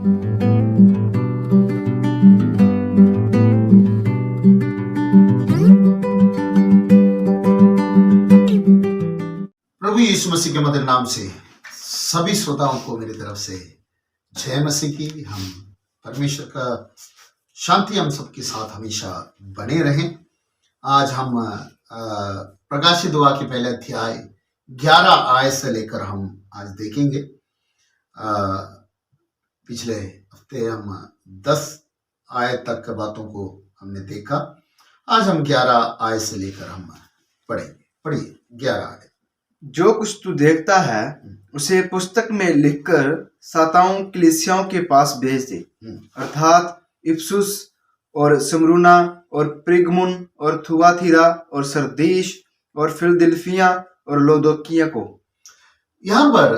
प्रभु यीशु मसीह के मधुर नाम से सभी श्रोताओं को मेरी तरफ से जय मसीह की। हम परमेश्वर का शांति हम सबके साथ हमेशा बने रहें। आज हम प्रकाशित दुआ के पहले अध्याय 11 आयत से लेकर हम आज देखेंगे। पिछले हफ्ते हम 10 आयत तक की बातों को हमने देखा। आज हम 11 आयत से लेकर हम पढ़िए 11 आयत। जो कुछ तू देखता है उसे पुस्तक में लिखकर साताओं कलीसियाओं के पास भेज दे, अर्थात इफिसुस और स्मुरना और पिरगमुन और थुआतीरा और सरदीस और फिलदिल्फिया और लौदीकिया को। यहाँ पर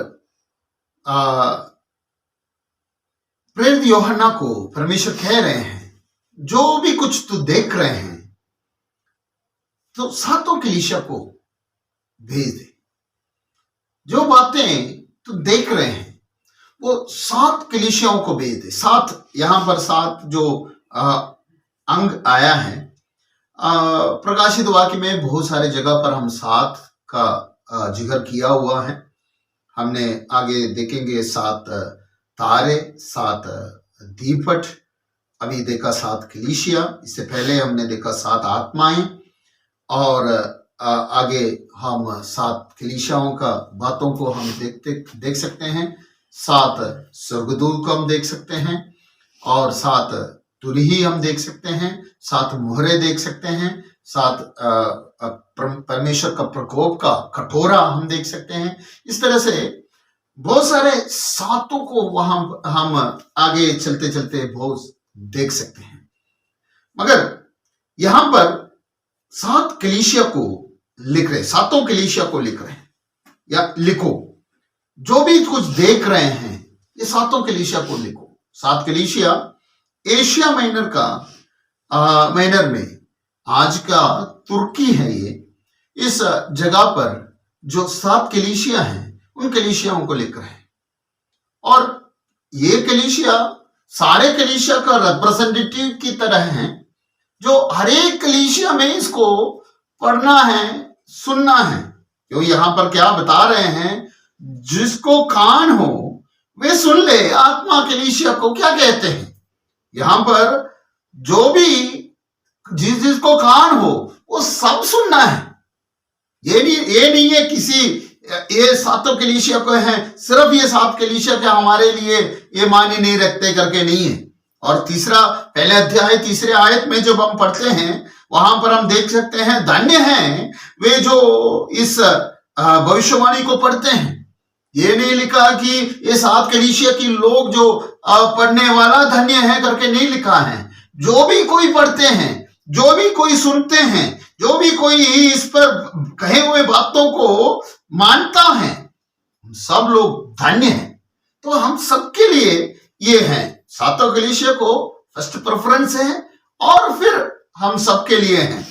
प्रेरित यूहन्ना को परमेश्वर कह रहे हैं, जो भी कुछ तू देख रहे हैं तो सातों कलीसिया को भेज दे। जो बातें तू देख रहे हैं वो 7 कलीसियाओं को भेज दे। 7 यहां पर 7 जो अंग आया है। प्रकाशित वाक्य में बहुत सारे जगह पर हम 7 का जिक्र किया हुआ है। हमने आगे देखेंगे 7 तारे, 7 दीपट, अभी देखा 7 कलीसिया, इससे पहले हमने देखा 7 आत्माएं, और आगे हम 7 कलीसियाओं का बातों को हम देख सकते हैं। 7 स्वर्गदूत को हम देख सकते हैं, और 7 तुरही हम देख सकते हैं, 7 मोहरे देख सकते हैं, 7 परमेश्वर का प्रकोप का कटोरा हम देख सकते हैं। इस तरह से बहुत सारे 7 को वहां हम आगे चलते चलते बहुत देख सकते हैं। मगर यहां पर 7 कलीसिया को लिख रहे, 7 कलीसिया को लिख रहे हैं, या लिखो। जो भी कुछ देख रहे हैं ये 7 कलीसिया को लिखो। 7 कलीसिया एशिया माइनर का माइनर में आज का तुर्की है। ये इस जगह पर जो 7 कलीसिया हैं उन कलीसियाओं को लिख रहे हैं, और ये कलीसिया सारे कलीसिया का रिप्रेजेंटेटिव की तरह हैं, जो हर एक कलीसिया में इसको पढ़ना है, सुनना है। क्यों यहां पर क्या बता रहे हैं, जिसको कान हो वे सुन ले। आत्मा कलीसिया को क्या कहते हैं यहां पर, जो भी जिसको कान हो वो सब सुनना है। ये नहीं है किसी ये 7 कलीसिया को है सिर्फ ये 7 कलीसिया के हमारे लिए ये मानी नहीं रखते करके नहीं है। और तीसरा पहले अध्याय 3 आयत में जब हम पढ़ते हैं वहां पर हम देख सकते हैं, धन्य हैं वे जो इस भविष्यवाणी को पढ़ते हैं। ये नहीं लिखा कि ये 7 कलीसिया की लोग जो पढ़ने वाला धन्य है करके नहीं लिखा है। जो भी कोई पढ़ते हैं, जो भी कोई सुनते हैं, जो भी कोई इस पर कहे हुए बातों को मानता है, सब लोग धन्य हैं। तो हम सबके लिए ये है, 7 कलीसिया को फर्स्ट प्रेफरेंस है, और फिर हम सबके लिए हैं।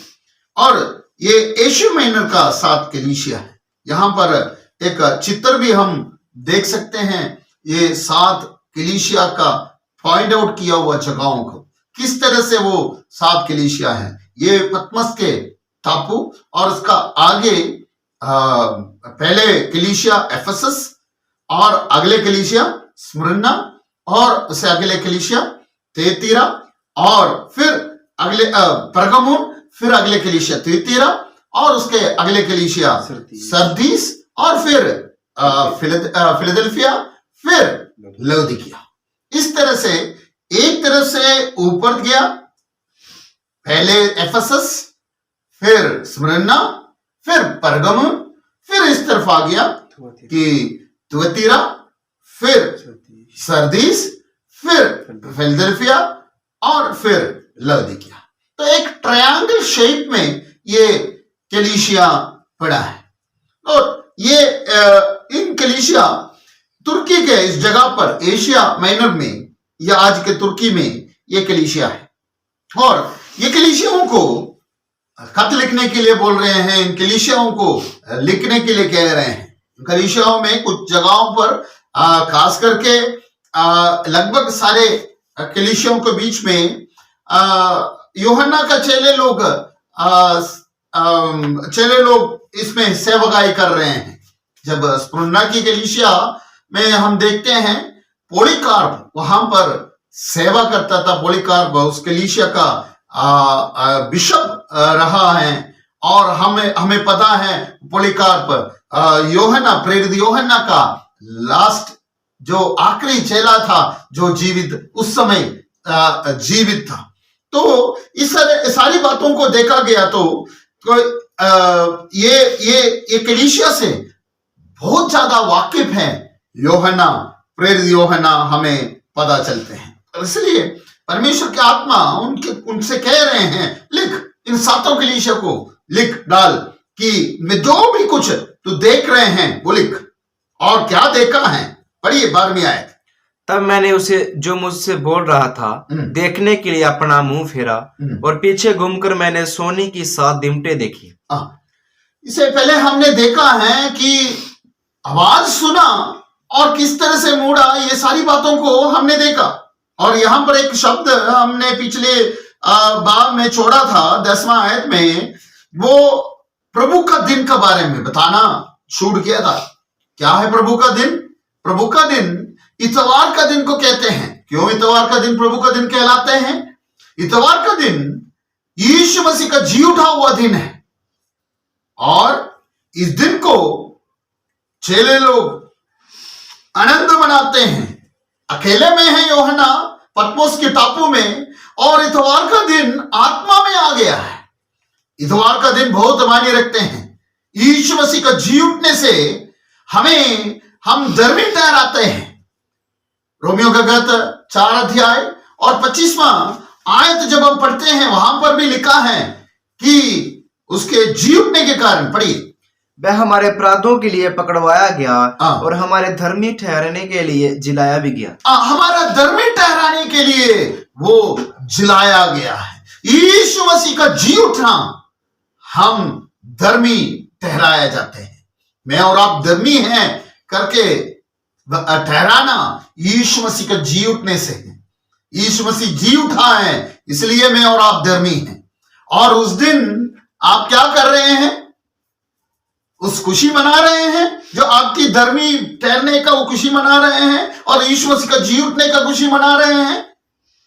और ये एशिया माइनर का 7 कलीसिया है। यहां पर एक चित्र भी हम देख सकते हैं, ये 7 कलीसिया का पॉइंट आउट किया हुआ जगहों को, किस तरह से वो 7 कलीसिया है। ये पतमस के टापू, और उसका आगे पहले कलीसिया एफेसस, और अगले कलीसिया स्मुरना, और उससे अगले कलीसिया थुआतीरा, और फिर अगले परगमुन, फिर अगले कलीसिया थुआतीरा, और उसके अगले कलीसिया सरदीस, और फिर फिलदिल्फिया, फिर लौदीकिया। इस तरह से एक तरफ से ऊपर गया, पहले एफेसस, फिर स्मुरना, फिर परगमुन, फिर इस तरफ आ गया कि थुआतीरा, फिर सरदीस, फिर फिलदिल्फिया, और फिर लौदीकिया। तो एक ट्रायंगल शेप में ये कलीसिया पड़ा है। और ये इन कलीसिया तुर्की के इस जगह पर एशिया माइनर में, या आज के तुर्की में ये कलीसिया है। और ये कलीसियाओं को खत लिखने के लिए बोल रहे हैं, इन कलीसियाओं को लिखने के लिए कह रहे हैं। कलीसियाओं में कुछ जगहों पर खास करके लगभग सारे कलीसियों के बीच में यूहन्ना का चेले लोग इसमें सेवकाई कर रहे हैं। जब स्मुरना की कलीसिया में हम देखते हैं पॉलीकार्प वहां पर सेवा करता था। पॉलीकार्प उस कलीसिया का बिशप रहा है और हमें पता है पॉलीकार्प यूहन्ना, प्रेरित यूहन्ना का लास्ट जो आखिरी चेला था जो जीवित उस समय जीवित था। तो इस सारी बातों को देखा गया तो ये कलीसिया से बहुत ज्यादा वाकिफ है यूहन्ना, प्रेरित यूहन्ना हमें पता चलते हैं। और इसलिए परमेश्वर की आत्मा उनसे कह रहे हैं लिख, इन सातों कलीसिया को लिख डाल कि मैं जो भी कुछ तू देख रहे हैं वो लिख। और क्या देखा है, पढ़िए 12वीं आयत। तब मैंने उसे जो मुझसे बोल रहा था देखने के लिए अपना मुंह फेरा और पीछे घूमकर मैंने सोने की 7 दिमटे देखी। इससे पहले हमने देखा है कि आवाज सुना और किस तरह से मुड़ा, ये सारी बातों को हमने देखा। और यहां पर एक शब्द हमने पिछले बाब में छोड़ा था 10वां आयत में, वो प्रभु का दिन के बारे में बताना छूट गया था। क्या है प्रभु का दिन? प्रभु का दिन इतवार का दिन को कहते हैं। क्यों इतवार का दिन प्रभु का दिन कहलाते हैं? इतवार का दिन यीशु मसीह का जी उठा हुआ दिन है और इस दिन को चेले लोग आनंद मनाते हैं। अकेले में है यूहन्ना पतमोस के टापू में और इतवार का दिन आत्मा में आ गया है। इतवार का दिन बहुत मायने रखते हैं। यीशु मसीह का जी उठने से हम धर्मी ठहराते हैं। रोमियो का गीत 4 अध्याय और 25वां आयत जब हम पढ़ते हैं वहां पर भी लिखा है कि उसके जी उठने के कारण, पढ़िए, वह हमारे अपराधों के लिए पकड़वाया गया और हमारे धर्मी ठहराने के लिए जिलाया भी गया। हमारा धर्मी ठहराने के लिए वो जिलाया गया है। यीशु मसीह का जी उठना हम धर्मी ठहराया जाते हैं। मैं और आप धर्मी हैं करके ठहराना यीशु मसीह का जी उठने से है। यीशु मसीह जी उठा है इसलिए मैं और आप धर्मी हैं। और उस दिन आप क्या कर रहे हैं? उस खुशी मना रहे हैं जो आपकी धर्मी ठहरने का वो खुशी मना रहे हैं और यीशु मसीह का जी उठने का खुशी मना रहे हैं,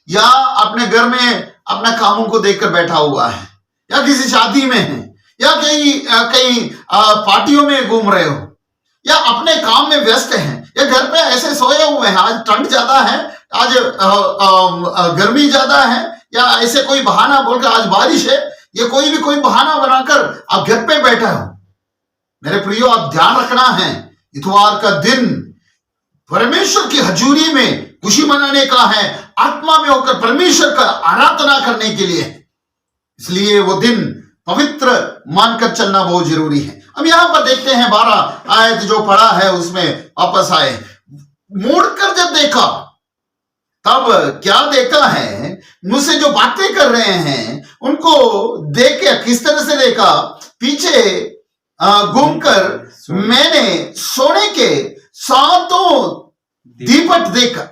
या अपने घर में अपना कामों को देखकर बैठा हुआ है, या किसी शादी में है, या कहीं पार्टियों में घूम रहे हो, या अपने काम में व्यस्त हैं, या घर पे ऐसे सोए हुए हैं, आज ठंड ज्यादा है, आज गर्मी ज्यादा है, या ऐसे कोई बहाना बोलकर आज बारिश है, या कोई बहाना बनाकर आप घर पे बैठे हो। मेरे प्रियो, आप ध्यान रखना है, इतवार का दिन परमेश्वर की हजूरी में खुशी मनाने का है, आत्मा में होकर परमेश्वर का आराधना करने के लिए। इसलिए वो दिन पवित्र मानकर चलना बहुत जरूरी है। अब यहां पर देखते हैं 12 आयत जो पढ़ा है उसमें वापस आए। मुड़कर जब देखा तब क्या देखा है? मुझसे जो बातें कर रहे हैं उनको देख के किस तरह से देखा? पीछे घूमकर मैंने सोने के 7 दीपट देखा।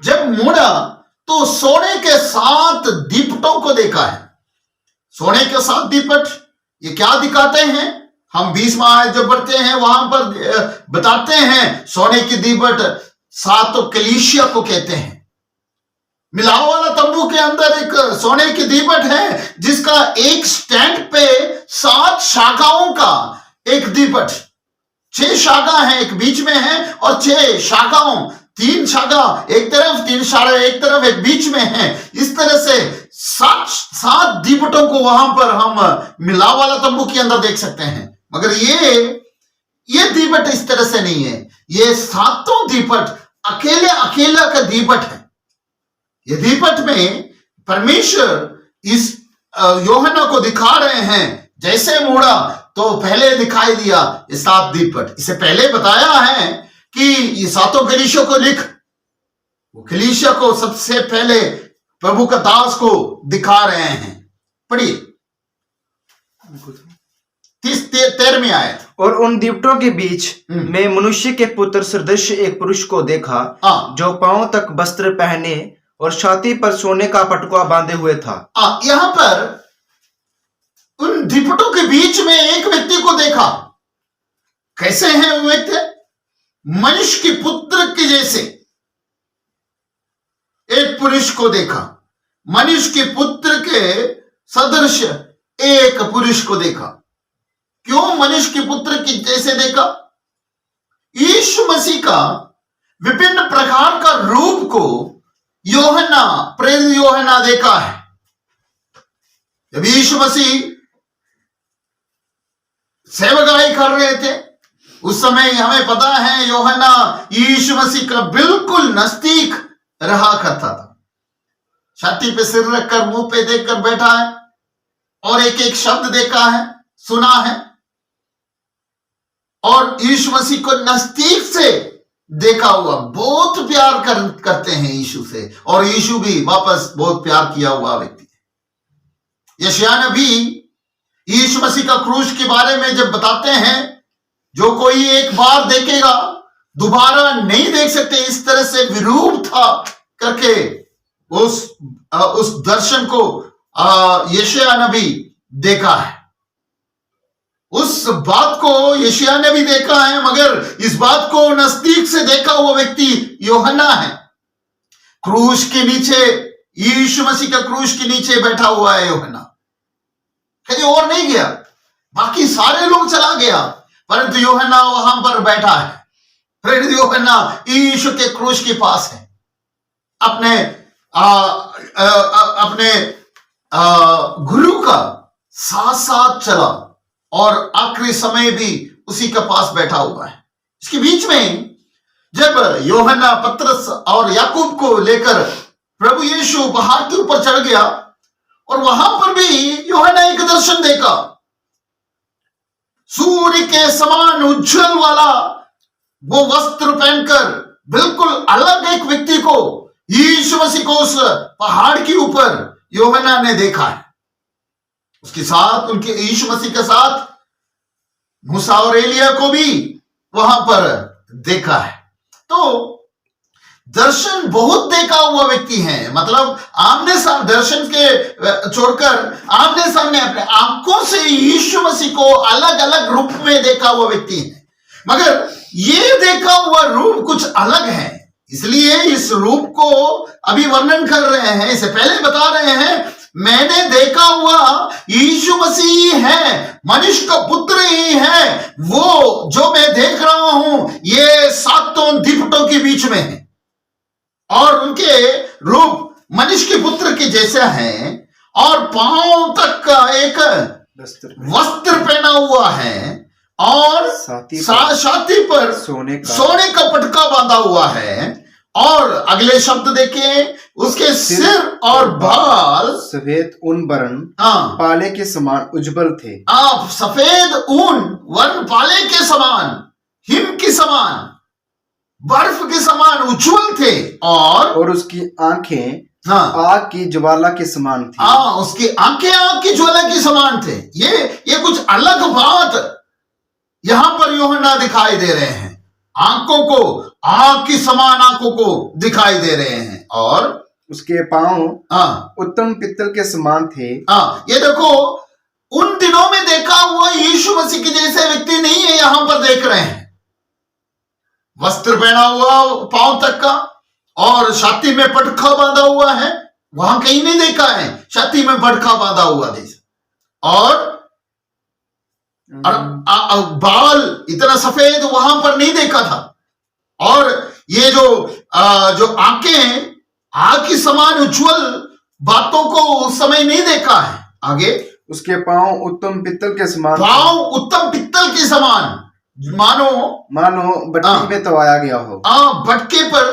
जब मुड़ा तो सोने के 7 दीपटों को देखा है। सोने के 7 दीपट ये क्या दिखाते हैं? हम 20वां आयत जब पढ़ते हैं वहां पर बताते हैं सोने की दीपट 7 कलीसिया को कहते हैं। मिलाव वाला तंबू के अंदर एक सोने की दीपट है जिसका एक स्टैंड पे 7 शाखाओं का एक दीपट, 6 शाखा है, एक बीच में है और 6 शाखाओं, 3 शाखा एक तरफ, 3 शाखा एक तरफ, एक बीच में है। इस तरह से 7 दीपटों को वहां पर हम मिलाव वाला तंबू के अंदर देख सकते हैं। मगर ये दीपट इस तरह से नहीं है। ये 7 दीपट अकेला का दीपट है। ये दीपट में परमेश्वर इस यूहन्ना को दिखा रहे हैं। जैसे मुड़ा तो पहले दिखाई दिया ये 7 दीपट। इसे पहले बताया है कि ये 7 कलीसिया को लिख। वो कलीसिया को सबसे पहले प्रभु का दास को दिखा रहे हैं। पढ़िए 13वीं आयत। और उन दीपटों के बीच हम्म। में मनुष्य के पुत्र सदृश एक पुरुष को देखा हाँ जो पांव तक वस्त्र पहने और छाती पर सोने का पटुआ बांधे हुए था। यहां पर उन दीपटों के बीच में एक व्यक्ति को देखा। कैसे हैं वो व्यक्ति? मनुष्य के पुत्र के जैसे एक पुरुष को देखा। मनुष्य के पुत्र के सदृश एक पुरुष को देखा। क्यों मनुष्य के पुत्र की जैसे देखा? यीशु मसीह का विभिन्न प्रकार का रूप को प्रेरित यूहन्ना देखा है। जब यीशु मसीह सेवकाई कर रहे थे उस समय हमें पता है यूहन्ना यीशु मसीह का बिल्कुल नजदीक रहा करता था। छाती पे सिर रखकर मुंह पे देखकर बैठा है और एक एक शब्द देखा है, सुना है और यीशु मसीह को नजदीक से देखा हुआ। बहुत प्यार करते हैं यीशु से और यीशु भी वापस बहुत प्यार किया हुआ व्यक्ति है। यशायाह नबी यीशु मसीह का क्रूस के बारे में जब बताते हैं, जो कोई एक बार देखेगा दोबारा नहीं देख सकते, इस तरह से विरूप था करके उस दर्शन को यशायाह नबी देखा है। उस बात को यशायाह ने भी देखा है, मगर इस बात को नजदीक से देखा हुआ व्यक्ति यूहन्ना है। क्रूस के नीचे, यीशु मसीह का क्रूस के नीचे बैठा हुआ है यूहन्ना, कहीं और नहीं गया। बाकी सारे लोग चला गया परंतु यूहन्ना वहां पर बैठा है। प्रेरित यूहन्ना यीशु के क्रूस के पास है, अपने गुरु का साथ साथ चला और आखिरी समय भी उसी के पास बैठा हुआ है। इसके बीच में जब यूहन्ना पतरस और याकूब को लेकर प्रभु यीशु पहाड़ के ऊपर चढ़ गया और वहां पर भी यूहन्ना एक दर्शन देखा। सूर्य के समान उज्जवल वाला वो वस्त्र पहनकर बिल्कुल अलग एक व्यक्ति को, यीशु मसीह को उस पहाड़ के ऊपर यूहन्ना ने देखा है। उसके साथ उनके यीशु मसीह के साथ मूसा और एलिया को भी वहां पर देखा है। तो दर्शन बहुत देखा हुआ व्यक्ति है, मतलब आमने सामने दर्शन के छोड़कर आमने सामने अपने आंखों से यीशु मसीह को अलग अलग रूप में देखा हुआ व्यक्ति है। मगर ये देखा हुआ रूप कुछ अलग है, इसलिए इस रूप को अभी वर्णन कर रहे हैं। इससे पहले बता रहे हैं मैंने देखा हुआ यीशु मसीह है, मनुष्य का पुत्र ही है। वो जो मैं देख रहा हूं ये सातों दीपटों के बीच में है और उनके रूप मनुष्य के पुत्र के जैसा है और पांव तक का एक वस्त्र पहना हुआ है और छाती पर सोने का पटका बांधा हुआ है। और अगले शब्द देखें, उसके सिर और बाल सफेद ऊन वर्ण पाले के समान उज्जवल थे। आप सफेद ऊन वर्ण पाले के समान, हिम के समान, बर्फ के समान उज्जवल थे और उसकी आंखें आग की ज्वाला के समान थी। उसकी आंखें आग की ज्वाला के समान थे। ये कुछ अलग बात यहां पर यूहन्ना दिखाई दे रहे हैं। आंखों को आग की समान आंखों को दिखाई दे रहे हैं और उसके पांव उत्तम पित्तल के समान थे। ये देखो, उन दिनों में देखा हुआ यीशु मसीह के जैसे व्यक्ति नहीं है, यहां पर देख रहे हैं। वस्त्र पहना हुआ पांव तक का और छाती में पटखा बांधा हुआ है, वहां कहीं नहीं देखा है छाती में पटखा बांधा हुआ जैसे। और बाल इतना सफेद वहां पर नहीं देखा था। और ये जो आंखें आग की समान उज्जवल बातों को उस समय नहीं देखा है। आगे उसके पांव उत्तम पित्तल के समान, पांव उत्तम पित्तल के समान, मानो भट्टी में तवाया गया हो। भट्टे पर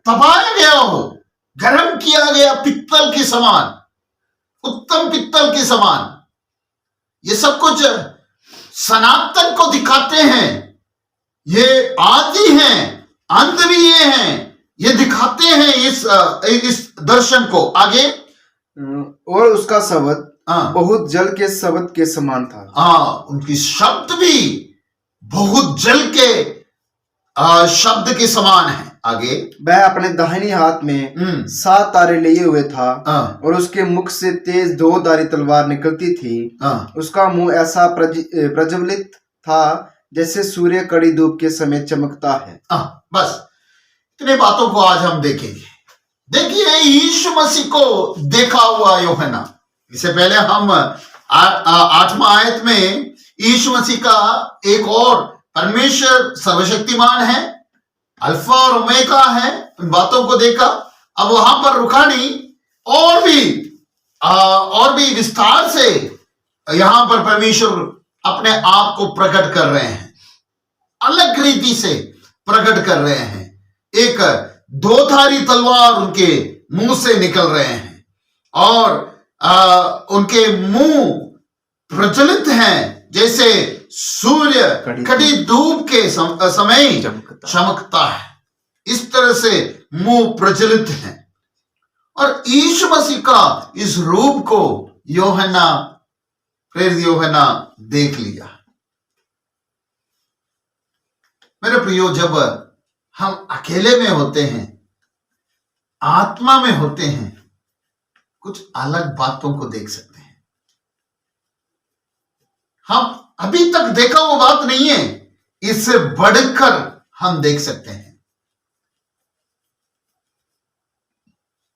तपाया गया हो, गर्म किया गया पित्तल के समान, उत्तम पित्तल के समान। ये सब कुछ सनातन को दिखाते हैं। ये आदि हैं, अंत भी ये हैं, ये दिखाते हैं इस दर्शन को। आगे और उसका शब्द हाँ। बहुत जल के शब्द के समान था। उनकी शब्द भी बहुत जल के शब्द के समान है। आगे वह अपने दाहिनी हाथ में 7 तारे लिए हुए था और उसके मुख से तेज 2 धारी तलवार निकलती थी। उसका मुंह ऐसा प्रज्वलित था जैसे सूर्य कड़ी धूप के समय चमकता है। बस इतने बातों को आज हम देखेंगे। देखिए, यीशु मसीह को देखा हुआ यूहन्ना, इससे पहले हम 8वां आयत में यीशु मसीह का एक और परमेश्वर सर्वशक्तिमान है, अल्फा और ओमेगा है, उन बातों को देखा। अब वहां पर रुखानी और भी विस्तार से यहां पर परमेश्वर अपने आप को प्रकट कर रहे हैं, अलग रीति से प्रकट कर रहे हैं। एक 2 धारी तलवार उनके मुंह से निकल रहे हैं और उनके मुंह प्रज्वलित हैं जैसे सूर्य कड़ी धूप के समय चमकता है। इस तरह से मुंह प्रज्वलित है। और यीशु मसीह का इस रूप को प्रेरित यूहन्ना देख लिया। मेरे प्रियो, जब हम अकेले में होते हैं, आत्मा में होते हैं, कुछ अलग बातों को देख सकते हैं। हम अभी तक देखा वो बात नहीं है, इससे बढ़कर हम देख सकते हैं।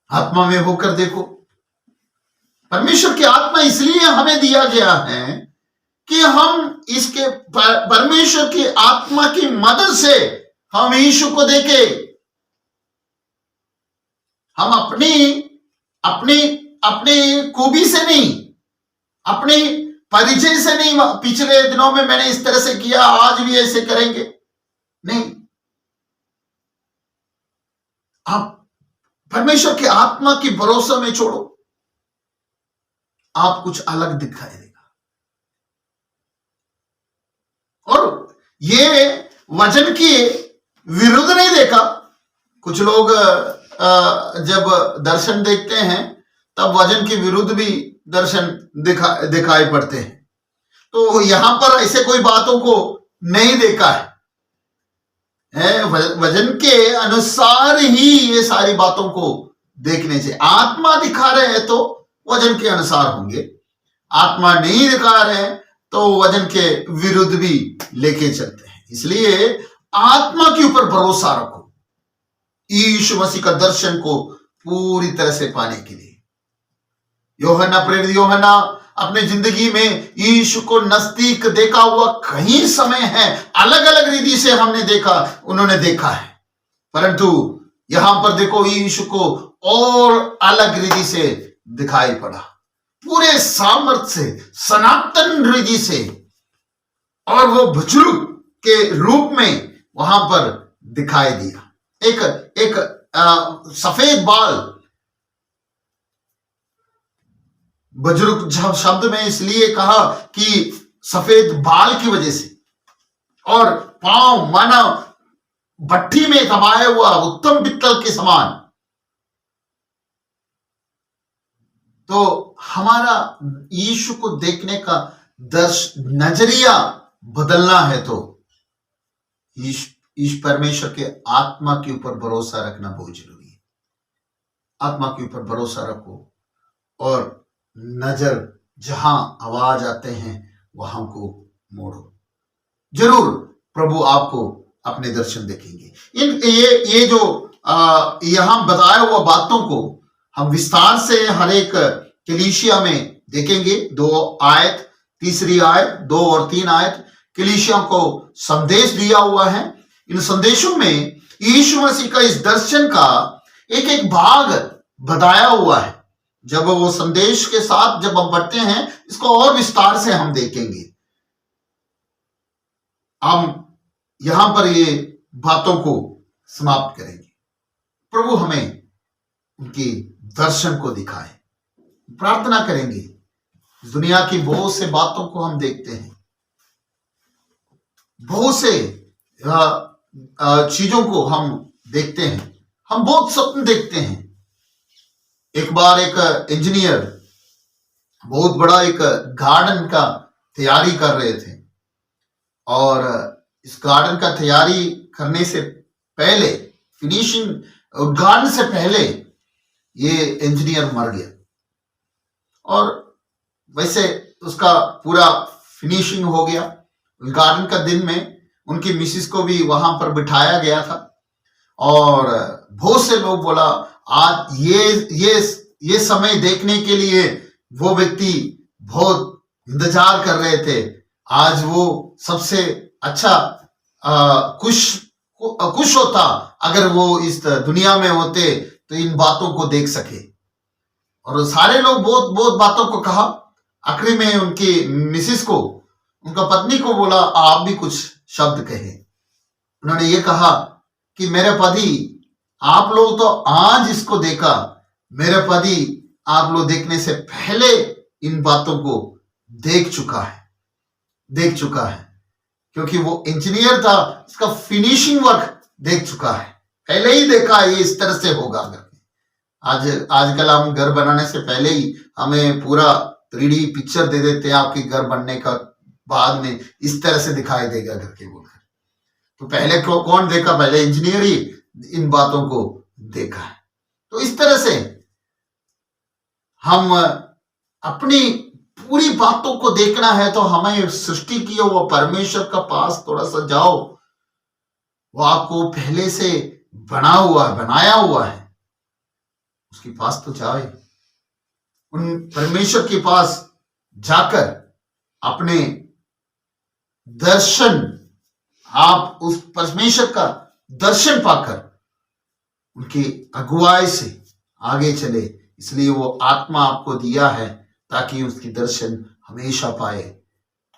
आत्मा में होकर देखो। परमेश्वर की आत्मा इसलिए हमें दिया गया है कि हम इसके परमेश्वर की आत्मा की मदद से हम यीशु को देखे। हम अपनी खूबी से नहीं, अपने परिचय से नहीं, पिछले दिनों में मैंने इस तरह से किया, आज भी ऐसे करेंगे, नहीं। आप परमेश्वर की आत्मा की भरोसा में छोड़ो, आप कुछ अलग दिखाई देगा। और ये वचन की विरुद्ध नहीं देखा। कुछ लोग जब दर्शन देखते हैं तब वचन के विरुद्ध भी दर्शन दिखाई पड़ते हैं। तो यहां पर ऐसे कोई बातों को नहीं देखा है। वचन के अनुसार ही ये सारी बातों को देखने से, आत्मा दिखा रहे हैं तो वचन के अनुसार होंगे, आत्मा नहीं दिखा रहे हैं तो वचन के विरुद्ध भी लेके चलते हैं। इसलिए आत्मा के ऊपर भरोसा रखो यीशु मसीह का दर्शन को पूरी तरह से पाने के लिए। प्रेरित यूहन्ना अपने जिंदगी में यीशु को नजदीक देखा हुआ कई समय है, अलग अलग रीति से हमने देखा, उन्होंने देखा है। परंतु यहां पर देखो, यीशु को और अलग रीति से दिखाई पड़ा, पूरे सामर्थ्य से, सनातन रीति से, और वो बुजुर्ग के रूप में वहां पर दिखाई दिया। एक सफेद बाल, बुजुर्ग शब्द में इसलिए कहा कि सफेद बाल की वजह से, और पांव माना भट्टी में दबाया हुआ उत्तम पित्तल के समान। तो हमारा यीशु को देखने का नजरिया बदलना है तो ईश परमेश्वर के आत्मा के ऊपर भरोसा रखना बहुत जरूरी है। आत्मा के ऊपर भरोसा रखो और नजर जहां आवाज आते हैं वहां को मोड़ो। जरूर प्रभु आपको अपने दर्शन देखेंगे। ये जो यहां बताया हुआ बातों को हम विस्तार से हर एक कलीसिया में देखेंगे। 2 आयत, 3 आयत, 2 और 3 आयत कलीसिया को संदेश दिया हुआ है। इन संदेशों में यीशु मसीह का इस दर्शन का एक एक भाग बताया हुआ है। जब वो संदेश के साथ जब हम पढ़ते हैं, इसको और विस्तार से हम देखेंगे। हम यहां पर ये बातों को समाप्त करेंगे। प्रभु हमें उनकी दर्शन को दिखाए। प्रार्थना करेंगे। दुनिया की बहुत से बातों को हम देखते हैं, बहुत से चीजों को हम देखते हैं, हम बहुत सपने देखते हैं। एक बार एक इंजीनियर बहुत बड़ा एक गार्डन का तैयारी कर रहे थे, और इस गार्डन का तैयारी करने से पहले, फिनिशिंग गार्डन से पहले ये इंजीनियर मर गया। और वैसे उसका पूरा फिनिशिंग हो गया। गार्डन का दिन में उनकी मिसिस को भी वहां पर बिठाया गया था, और बहुत से लोग बोला आज ये समय देखने के लिए वो व्यक्ति बहुत इंतजार कर रहे थे। आज वो सबसे अच्छा खुश होता अगर वो इस दुनिया में होते तो इन बातों को देख सके। और सारे लोग बहुत बहुत बातों को कहा। आखिरी में उनकी मिसिस को, उनका पत्नी को बोला आप भी कुछ शब्द कहे। उन्होंने ये कहा कि मेरे पति, आप लोग तो आज इसको देखा, मेरे पति आप लोग देखने से पहले इन बातों को देख चुका है, क्योंकि वो इंजीनियर था, इसका फिनिशिंग वर्क देख चुका है, पहले ही देखा ये इस तरह से होगा करके। आजकल हम घर बनाने से पहले ही हमें पूरा 3D पिक्चर दे देते हैं, आपके घर बनने का बाद में इस तरह से दिखाई देगा करके बोलकर। तो पहले कौन देखा? पहले इंजीनियर ही इन बातों को देखा है। तो इस तरह से हम अपनी पूरी बातों को देखना है तो हमें सृष्टि की वो परमेश्वर का पास थोड़ा सा जाओ। वो आपको पहले से बनाया हुआ है, उसके पास तो जाओ। उन परमेश्वर के पास जाकर अपने दर्शन, आप उस परमेश्वर का दर्शन पाकर उनकी अगुवाई से आगे चले। इसलिए वो आत्मा आपको दिया है ताकि उसकी दर्शन हमेशा पाए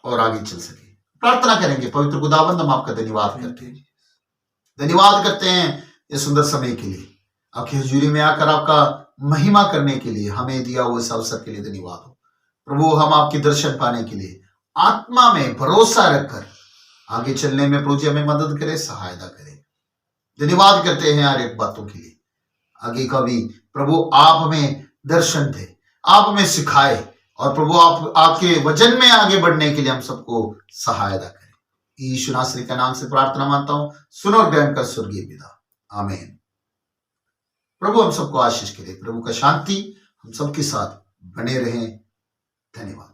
और आगे चल सके। प्रार्थना करेंगे। पवित्र खुदावंद, हम आपका धन्यवाद करते हैं इस सुंदर समय के लिए। आपकी हुजूरी में आकर आपका महिमा करने के लिए हमें दिया हुआ इस अवसर के लिए धन्यवाद हो प्रभु। हम आपकी दर्शन पाने के लिए आत्मा में भरोसा रखकर आगे चलने में प्रभु जी हमें मदद करे, सहायता करे। धन्यवाद करते हैं हर एक बातों के लिए। आगे का भी प्रभु आप हमें दर्शन दे, आप हमें सिखाए, और प्रभु आप आपके वचन में आगे बढ़ने के लिए हम सबको सहायता करें। यीशु नासरी का नाम से प्रार्थना मानता हूं, सुनो और ग्रहण कर स्वर्गीय पिता, आमीन। प्रभु हम सबको आशीष करे। प्रभु का शांति हम सबके साथ बने रहे। धन्यवाद।